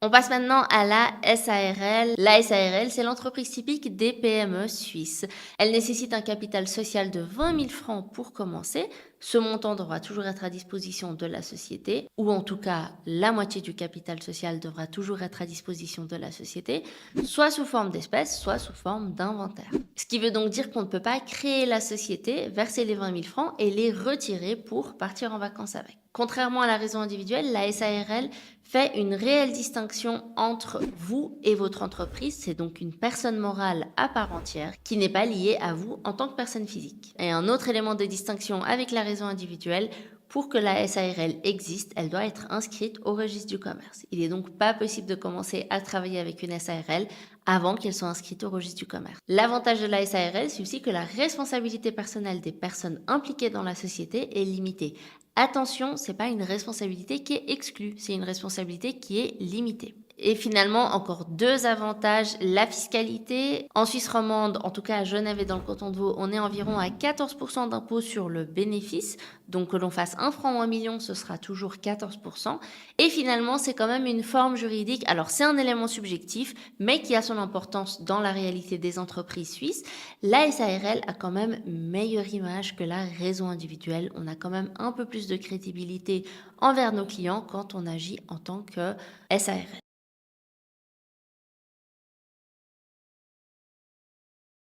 On passe maintenant à la SARL. La SARL, c'est l'entreprise typique des PME suisses. Elle nécessite un capital social de 20 000 francs pour commencer. Ce montant devra toujours être à disposition de la société, ou en tout cas, la moitié du capital social devra toujours être à disposition de la société, soit sous forme d'espèces, soit sous forme d'inventaire. Ce qui veut donc dire qu'on ne peut pas créer la société, verser les 20 000 francs et les retirer pour partir en vacances avec. Contrairement à la raison individuelle, la SARL fait une réelle distinction entre vous et votre entreprise. C'est donc une personne morale à part entière qui n'est pas liée à vous en tant que personne physique. Et un autre élément de distinction avec la raison individuelle, pour que la SARL existe, elle doit être inscrite au registre du commerce. Il n'est donc pas possible de commencer à travailler avec une SARL avant qu'elle soit inscrite au registre du commerce. L'avantage de la SARL, c'est aussi que la responsabilité personnelle des personnes impliquées dans la société est limitée. Attention, c'est pas une responsabilité qui est exclue, c'est une responsabilité qui est limitée. Et finalement, encore deux avantages. La fiscalité. En Suisse romande, en tout cas à Genève et dans le canton de Vaud, on est environ à 14% d'impôt sur le bénéfice. Donc que l'on fasse 1 franc ou 1 million, ce sera toujours 14%. Et finalement, c'est quand même une forme juridique. Alors c'est un élément subjectif, mais qui a son importance dans la réalité des entreprises suisses. La SARL a quand même une meilleure image que la raison individuelle. On a quand même un peu plus de crédibilité envers nos clients quand on agit en tant que SARL.